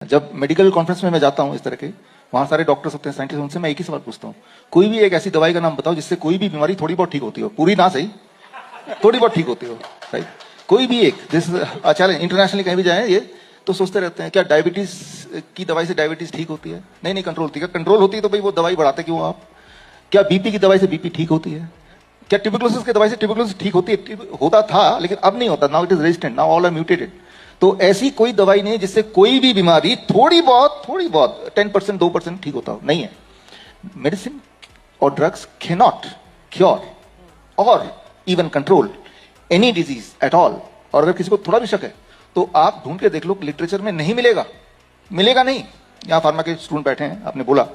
जब medical conference में मैं जाता हूँ इस तरह के, वहां सारे डॉक्टर्स होते हैं, साइंटिस्ट, उनसे मैं एक ही सवाल पूछता हूँ, कोई भी एक ऐसी दवाई का नाम बताओ जिससे कोई भी बीमारी थोड़ी बहुत ठीक होती हो, पूरी ना सही, थोड़ी बहुत ठीक होती हो, राइट? कोई भी एक, जैसे चैलेंज इंटरनेशनली कहीं भी जाए ये तो सोचते रहते हैं क्या डायबिटीज की दवाई से डायबिटीज ठीक होती है? नहीं नहीं, कंट्रोल होती है। कंट्रोल होती है तो भाई वो दवाई बढ़ाते क्यों आप? क्या बीपी की दवाई से बीपी ठीक होती है? क्या ट्यूबरकुलोसिस की दवाई से ट्यूबरकुलोसिस ठीक होती है? होता था लेकिन अब नहीं होता, now it is resistant, now all are mutated. तो ऐसी कोई दवाई नहीं है जिससे कोई भी बीमारी थोड़ी बहुत 10% 2% ठीक होता हो, नहीं है। मेडिसिन और ड्रग्स कैनॉट क्योर और even control any disease at all. और अगर किसी को थोड़ा भी शक है तो आप ढूंढ के देख लो, लिटरेचर में नहीं मिलेगा, मिलेगा नहीं। यहां फार्मा के स्टूडेंट बैठे हैं, आपने बोला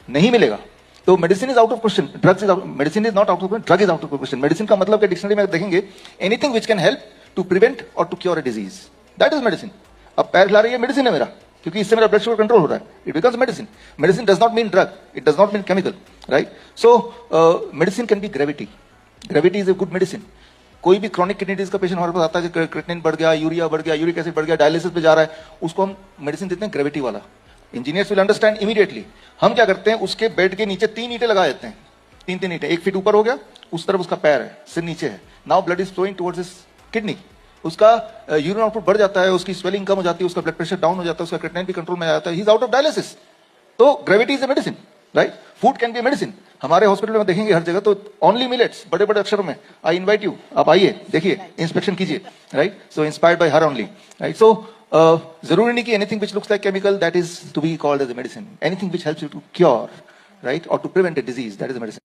नहीं मिलेगा। तो medicine is out of question, drugs is out, medicine is not out of question, drug is out of question. Medicine का मतलब क्या डिक्शनरी में देखेंगे, anything which can help to prevent और to cure a disease, that is medicine. अब पैर हिला रही है, मेडिसिन है मेरा, क्योंकि इससे मेरा ब्लड शुगर कंट्रोल हो रहा है, it becomes medicine. Medicine does not mean drug, it does not mean chemical, right? So medicine can be gravity, gravity is a good medicine. कोई भी क्रॉनिक किडनी डिजीज का पेशेंट हमारे पास आता है, creatinine बढ़ गया, यूरिया बढ़ गया, यूरिक एसिड बढ़ गया, डायलिसिस पे जा रहा है, उसको हम मेडिसिन देते हैं ग्रेविटी वाला। Engineers will understand immediately. हम क्या करते हैं, उसके बेड के नीचे 3 ईंटें लगा देते हैं, 3 ईंटें, 1 फीट ऊपर हो गया, उस तरफ उसका पैर है, सिर नीचे है। Now blood is flowing towards his kidney, उसका यूरिन आउटपुट बढ़ जाता है, उसकी स्वेलिंग कम हो जाती है, उसका ब्लड प्रेशर डाउन हो जाता है, उसका क्रिएटिनिन भी कंट्रोल में आ जाता है, he is out of dialysis. तो gravity is a medicine, right? Food can be medicine. हमारे हॉस्पिटल में देखेंगे हर जगह तो ओनली मिलेट्स, बड़े बड़े अक्षरों में, आई इनवाइट यू, आप आइए, देखिए, इंस्पेक्शन कीजिए, right? So inspired by her only, right? So जरूरी नहीं कि anything which looks like chemical that is to be called as a medicine. Anything which helps you to cure, right, और to prevent a disease, that is medicine.